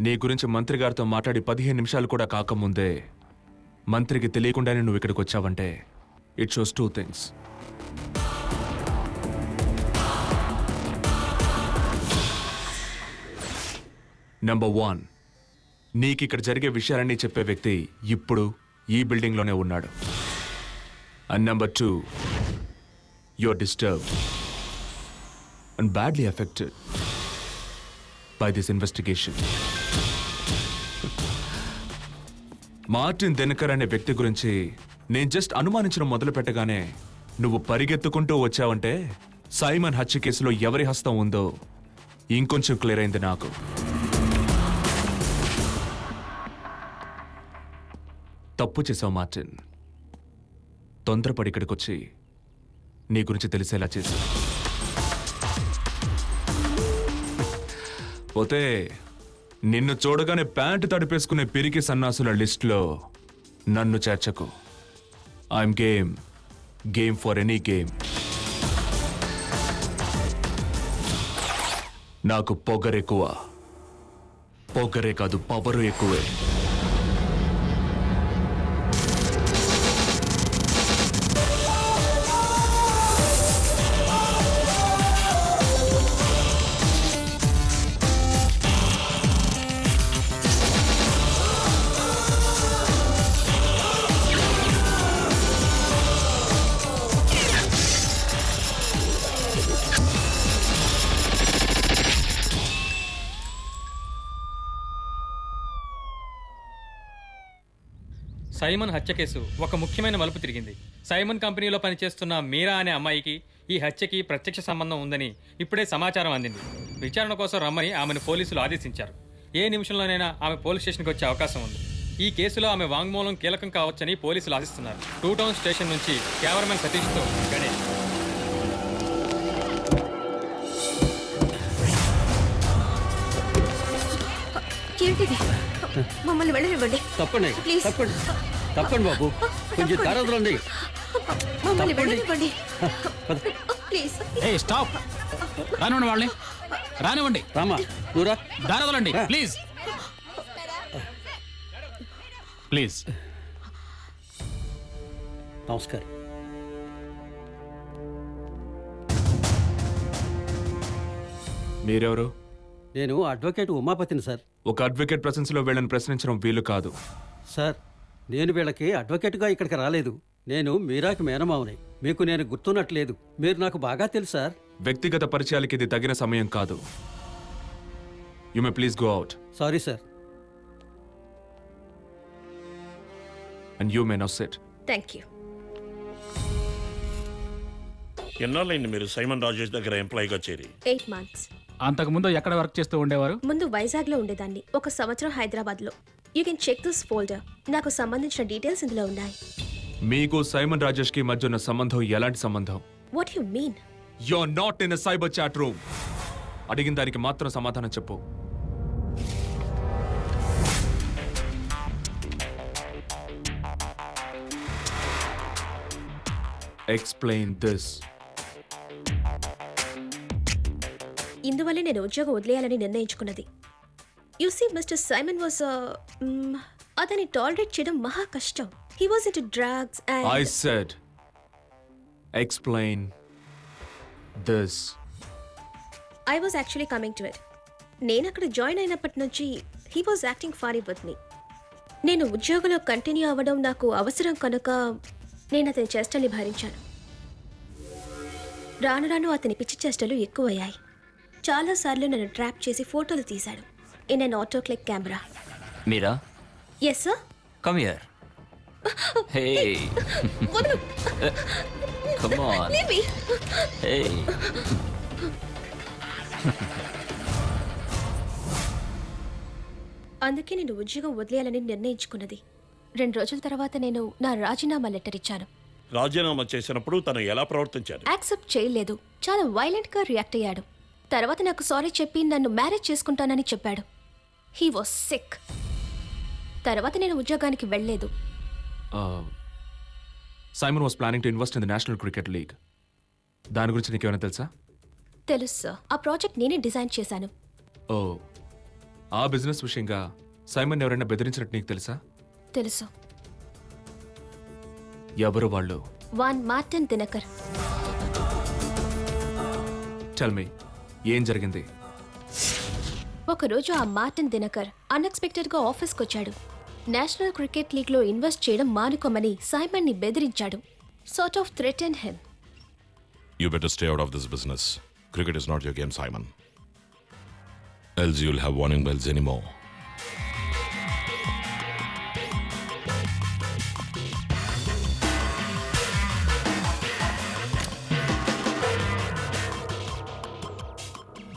నీ గురించి మంత్రి గారితో మాట్లాడి 15 నిమిషాలు కూడా కాకముందే మంత్రికి తెలియకుండానే నువ్వు ఇక్కడికి వచ్చావంటే ఇట్ షోస్ 2 థింగ్స్. నెంబర్ 1, నీకు ఇక్కడ జరిగే విషయాలన్నీ చెప్పే వ్యక్తి ఇప్పుడు ఈ బిల్డింగ్లోనే ఉన్నాడు. And number 2, you're disturbed and badly affected by this investigation. Martin దెనకర్ అనే వ్యక్తి గురించి నేను జస్ట్ అనుమానించడం మొదలు పెట్టగానే నువ్వు పరిగెత్తుకుంటూ వచ్చావంటే సైమన్ హత్య కేసులో ఎవరి హస్తం ఉందో ఇంకొంచెం క్లియర్ అయింది నాకు. తప్పు చేసావు మార్టిన్. తొందరపడి ఇక్కడికి వచ్చి నీ గురించి తెలిసేలా చేశా. పోతే నిన్ను చూడగానే ప్యాంటు తడిపేసుకునే పిరికి సన్నాసుల లిస్టులో నన్ను చేర్చకు. I'm game for any game. నాకు పొగరెక్కువ. పొగరే కాదు, పవరు ఎక్కువే. సైమన్ హత్య కేసు ఒక ముఖ్యమైన మలుపు తిరిగింది. సైమన్ కంపెనీలో పనిచేస్తున్న మీరా అనే అమ్మాయికి ఈ హత్యకి ప్రత్యక్ష సంబంధం ఉందని ఇప్పుడే సమాచారం అందింది. విచారణ కోసం రమ్మని ఆమెను పోలీసులు ఆదేశించారు. ఏ నిమిషంలోనైనా ఆమె పోలీస్ స్టేషన్కి వచ్చే అవకాశం ఉంది. ఈ కేసులో ఆమె వాంగ్మూలం కీలకం కావచ్చని పోలీసులు ఆశిస్తున్నారు. 2 టౌన్ స్టేషన్ నుంచి కెమెరామెన్ సతీష్తో గణేష్. ఏంటిది? మమ్మల్ని వెళ్ళనివ్వండి. తప్పండి, ప్లీజ్. తప్పండి, తప్పండి బాబు, కొంచెం తారదులండి. మమ్మల్ని వెళ్ళనివ్వండి ప్లీజ్. ఏ స్టాప్, రానివ్వండి వాళ్ళని, రానివ్వండి. రామా నువ్వురా. దారదలండి ప్లీజ్, ప్లీజ్. నమస్కారం. మీరెవరు? నేను అడ్వకేట్ ఉమాపతిని సార్. ఒక అడ్వకేట్ ప్రెసెన్స్ లో వీళ్ళని ప్రశ్నించడం వీలు కాదు. సార్, నేను వీళ్ళకి అడ్వకేట్గా ఇక్కడికి రాలేదు. నేను మీరాకి మేనమావని. మీకు నేను గుర్తున్నట్లేదు. మీరు నాకు బాగా తెలుసు సార్. వ్యక్తిగత పరిచయాలకి ఇది తగిన సమయం కాదు. You may please go out. Sorry sir. And you may now sit. Thank you. ఎన్నాళ్ళైంది మీరు సైమన్ రాజేష్ దగ్గర ఎంప్లాయీగా చేరి? 8 months. అంతకుముందు ఎక్కడ వర్క్ చేస్తూ ఉండేవారు? ముందు వైజాగ్ లో ఉండేదాన్ని. 1 సంవత్సరం హైదరాబాద్ లో. You can check this folder. నాకు సంబంధించిన డీటెయిల్స్ ఇందులో ఉన్నాయి. మీకు సైమన్ రాజేష్ కి మధ్య ఉన్న సంబంధం ఎలాంటి సంబంధం? What you mean? You are not in a cyber chat room. అడిగిన దానికి మాత్రం సమాధానం చెప్పు. Explain this. ఇందువల్లే నేను ఉద్యోగం వదిలేయాలని నిర్ణయించుకున్నది. You see mister Simon was అతన్ని టాలరేట్ చేయడం మహా కష్టం. He was into drugs and I said explain this. I was actually coming to it. నేను అక్కడ జాయిన్ అయినప్పటి నుంచి he was acting ఫారీ with me. నేను ఉద్యోగంలో కంటిన్యూ అవ్వడం నాకు అవసరం కనుక నేను అతని చేష్టల్ని భరించాను. రాను రాను అతని పిచ్చి చేష్టలు ఎక్కువయ్యాయి. చాలాసార్లు నన్ను ట్రాప్ చేసి ఫోటోలు తీశాడు in an auto click camera. Meera, yes sir. come here. Hey. Come on. Hey. అందుకే నేను ఉద్యోగం వదిలేయాలని నిర్ణయించుకున్నది. 2 రోజుల తర్వాత నేను నా రాజీనామా లెటర్ ఇచ్చాను. రాజీనామా చేసినప్పుడు తను ఎలా ప్రవర్తించారు? యాక్సెప్ట్ చేయలేదు. చాలా వైలెంట్ గా రియాక్ట్ అయ్యాడు. తర్వాత నాకు సారీ చెప్పి నన్ను మ్యారేజ్ చేసుకుంటానని చెప్పాడు. He was sick. తర్వాత నేను ఉద్యోగానికి వెళ్ళలేదు. Simon was planning to invest in the national cricket league. దాని గురించి నీకేమైనా తెలుసా? తెలుసు సార్. ఆ ప్రాజెక్ట్ నేనే డిజైన్ చేశాను. ఓ, ఆ బిజినెస్ విషయంగా సైమన్ ఎవరైనా బెదిరించినట్టు నీకు తెలుసా? తెలుసు. ఎవరు వాళ్ళు? Van Martin Dinakar. Tell me, ఏం జరిగింది? ఒకరోజు ఆ మార్టిన్ దినకర్ అన్ఎక్స్పెక్టెడ్గా ఆఫీస్కి వచ్చాడు. నేషనల్ క్రికెట్ లీగ్లో ఇన్వెస్ట్ చేయడం మానుకోమని సైమన్ని బెదిరించాడు. Sort of threaten him. You better stay out of this business. Cricket is not your game, Simon. Else you'll have warning bells anymore.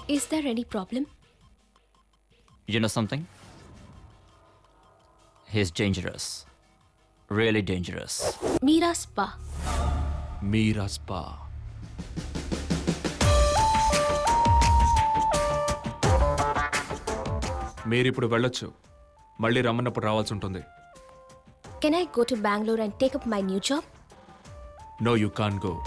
Is there any problem? You know something? He's dangerous. Really dangerous. Meera spa. Meera spa. మీరిప్పుడు వెళ్ళొచ్చు. మళ్ళీ రమ్మన్నప్పుడు రావాల్సి ఉంటుంది. Can I go to Bangalore and take up my new job? No, you can go.